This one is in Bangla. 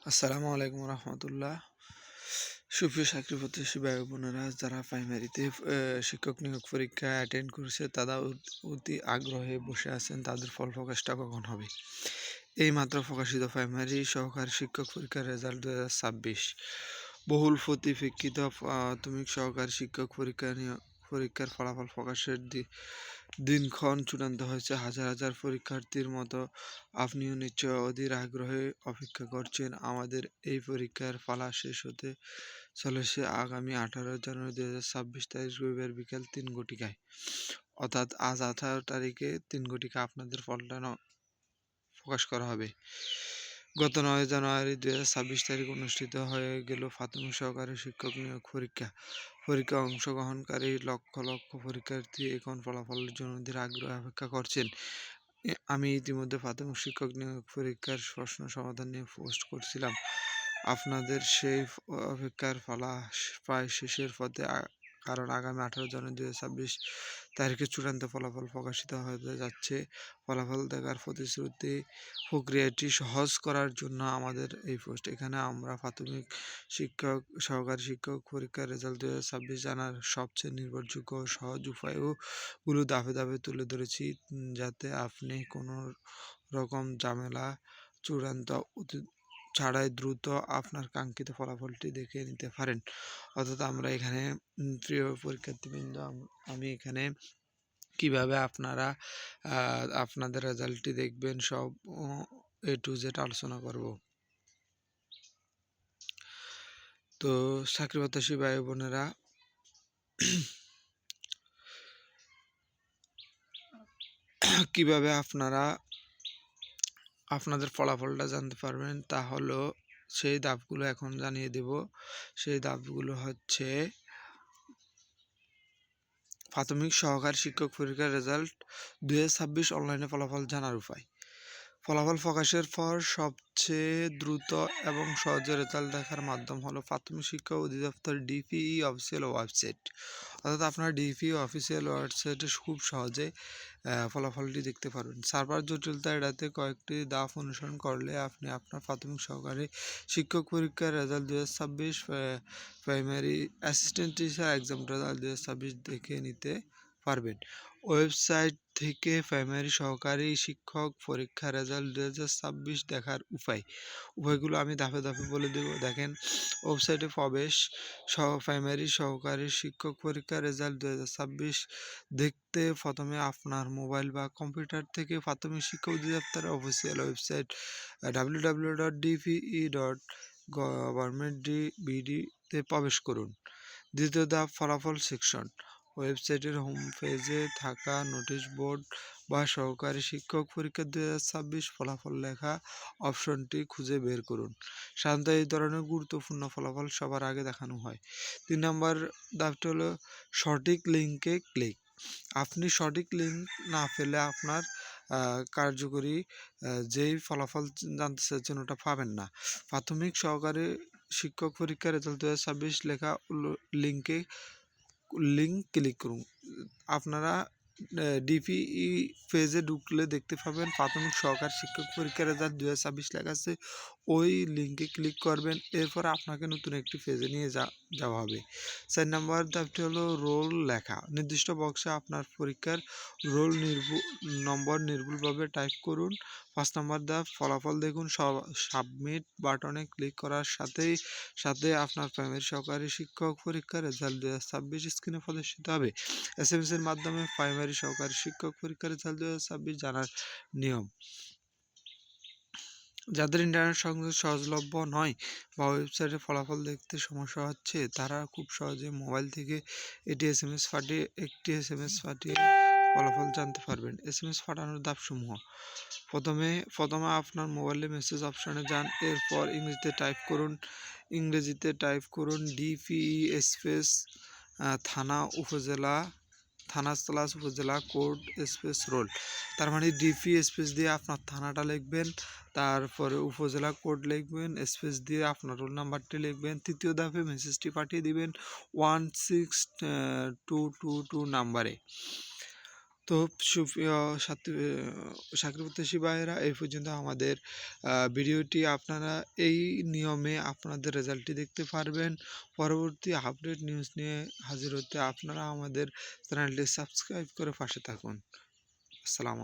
আসসালামু আলাইকুম রহমতুল্লাহ। সুপ্রিয় চাকরি প্রত্যাশী ভাই বোনেরা, যারা প্রাইমারিতে শিক্ষক নিয়োগ পরীক্ষা অ্যাটেন্ড করেছে তারা অতি আগ্রহে বসে আছেন তাদের ফল প্রকাশটা কখন হবে। এই মাত্র প্রকাশিত প্রাইমারি সহকারী শিক্ষক পরীক্ষার রেজাল্ট 2026। বহুল প্রতীক্ষিত প্রাথমিক সহকারী শিক্ষক পরীক্ষার ফলাফল প্রকাশের দিনক্ষণ চূড়ান্ত হয়েছে। হাজার হাজার পরীক্ষার্থীর মতো আপনিও নিশ্চয় অধীর আগ্রহে অপেক্ষা করছেন। আমাদের এই পরীক্ষার পালা শেষ হতে চলেছে আগামী 18 জানুয়ারি 2026 তারিখ রবিবার বিকেল 3 ঘটিকায়। অর্থাৎ আজ 18 তারিখে 3 ঘটিকা আপনাদের ফলটা প্রকাশ করা হবে। গত 9 জানুয়ারি 2026 তারিখ অনুষ্ঠিত হয়ে গেল প্রাথমিক সহকারী শিক্ষক নিয়োগ পরীক্ষা। পরীক্ষায় অংশগ্রহণকারী লক্ষ লক্ষ পরীক্ষার্থী এখন ফলাফলের জন্য অধীর আগ্রহে অপেক্ষা করছেন। আমি ইতিমধ্যে প্রাথমিক শিক্ষক নিয়োগ পরীক্ষার প্রশ্ন সমাধান নিয়ে পোস্ট করছিলাম। আপনাদের সেই অপেক্ষার পালা প্রায় শেষের পথে, কারণ আগামী 18 জানুয়ারি 2026 তারিখে চূড়ান্ত ফলাফল প্রকাশিত হতে যাচ্ছে। ফলাফল দেখার প্রতিশ্রুতি প্রক্রিয়াটি সহজ করার জন্য আমাদের এই পোস্ট। এখানে আমরা প্রাথমিক সহকারী শিক্ষক পরীক্ষার রেজাল্ট 2026 জানার সবচেয়ে নির্ভরযোগ্য ও সহজ উপায়গুলো ধাপে ধাপে তুলে ধরেছি, যাতে আপনি কোনো রকম ঝামেলা চূড়ান্ত ছাড়াই দ্রুত আপনার কাঙ্ক্ষিত ফলাফলটি দেখে নিতে পারেন। অর্থাৎ আমরা এখানে প্রিয় পরীক্ষার্থীবৃন্দ, আমি এখানে কিভাবে আপনারা আপনাদের রেজাল্টটি দেখবেন সব A to Z আলোচনা করব। তো চাকরি প্রত্যাশী ভাই বোনেরা, কিভাবে আপনারা আপনাদের ফলাফলটা জানতে পারবেন তা হলো, সেই ধাপগুলো এখন জানিয়ে দেব। সেই ধাপগুলো হচ্ছে: প্রাথমিক সহকারী শিক্ষক পরীক্ষার রেজাল্ট 2026 অনলাইনে ফলাফল জানার উপায়। ফলাফল প্রকাশের পর সবচেয়ে দ্রুত এবং সহজে রেজাল্ট দেখার মাধ্যম হলো প্রাথমিক শিক্ষা অধিদপ্তর ডিপিই অফিসিয়াল ওয়েবসাইট। অর্থাৎ আপনার ডিপিই অফিসিয়াল ওয়েবসাইটে খুব সহজে ফলাফলটি দেখতে পারবেন। সার্ভার জটিলতা এড়াতে কয়েকটি ধাপ অনুসরণ করলে আপনি আপনার প্রাথমিক সহকারী শিক্ষক পরীক্ষার result 2026 primary assistant teacher exam result 2026 দেখে নিতে পারবেন। ওয়েবসাইট থেকে প্রাইমারি সহকারী শিক্ষক পরীক্ষার রেজাল্ট 2026 দেখার উপায়গুলো আমি ধাপে ধাপে বলে দেব। দেখেন, ওয়েবসাইটে প্রবেশ। প্রাইমারি সহকারী শিক্ষক পরীক্ষার রেজাল্ট 2026 দেখতে প্রথমে আপনার মোবাইল বা কম্পিউটার থেকে প্রাথমিক শিক্ষা অধিদপ্তরের অফিসিয়াল ওয়েবসাইট www.dpe.gov.bd-তে প্রবেশ করুন। দ্বিতীয় ধাপ, ফলাফল সেকশন। ওয়েবসাইটের হোম পেজে থাকা নোটিশ বোর্ড বা সহকারী শিক্ষক পরীক্ষা 2026 ফলাফল লেখা অপশনটি খুঁজে বের করুন। সাধারণত এই ধরনের গুরুত্বপূর্ণ ফলাফল সবার আগে দেখানো হয়। 3 নম্বর ধাপটি হলো সঠিক লিঙ্কে ক্লিক। আপনি সঠিক লিঙ্ক না পেলে আপনার কার্যকরী যেই ফলাফল জানতে চাচ্ছেন ওটা পাবেন না। প্রাথমিক সহকারী শিক্ষক পরীক্ষার রেজাল্ট 2026 লেখা লিঙ্ক ক্লিক করুন। আপনারা ডিপিই পেজে ঢুকলে দেখতে পাবেন প্রাথমিক সহকারী শিক্ষক পরীক্ষার রেজাল্ট 2026 লেখা আছে। ওই লিঙ্কে ক্লিক করবেন। এরপর আপনাকে নতুন একটি পেজে নিয়ে যাওয়া হবে। 4 নম্বর ধাপটি হলো রোল লেখা। নির্দিষ্ট বক্সে আপনার পরীক্ষার রোল নম্বর নির্ভুলভাবে টাইপ করুন। 5 নম্বর ধাপ, ফলাফল দেখুন। সাবমিট বাটনে ক্লিক করার সাথে আপনার প্রাইমারি সহকারী শিক্ষক পরীক্ষার রেজাল্ট 2026 স্ক্রিনে প্রদর্শিত হবে। SMS এর মাধ্যমে প্রাইমারি সহকারী শিক্ষক পরীক্ষার রেজাল্ট 2026 জানার নিয়ম। যাদের ইন্টারনেট সংযোগ সহজলভ্য নয় বা ওয়েবসাইটে ফলাফল দেখতে সমস্যা হচ্ছে, তারা খুব সহজে মোবাইল থেকে একটি SMS পাঠিয়ে ফলাফল জানতে পারবেন। SMS পাঠানোর ধাপসমূহ: প্রথমে আপনার মোবাইলে মেসেজ অপশনে যান। এরপর ইংরেজিতে টাইপ করুন ডিপিই স্পেস থানা/উপজেলা কোড স্পেস রোল। তার মানে ডিপি স্পেস দিয়ে আপনার থানাটা লিখবেন, তারপরে উপজেলা কোড লিখবেন, স্পেস দিয়ে আপনার রোল নাম্বারটি লিখবেন। তৃতীয় ধাপে মেসেজটি পাঠিয়ে দিবেন 16222 নাম্বারে। তো সুপ্রিয় চাকরি প্রত্যাশী ভাইয়েরা, এই পর্যন্ত আমাদের ভিডিওটি। আপনারা এই নিয়মে আপনাদের রেজাল্টটি দেখতে পারবেন। পরবর্তী আপডেট নিউজ নিয়ে হাজির হতে আপনারা আমাদের চ্যানেলটি সাবস্ক্রাইব করে পাশে থাকুন। আসসালামু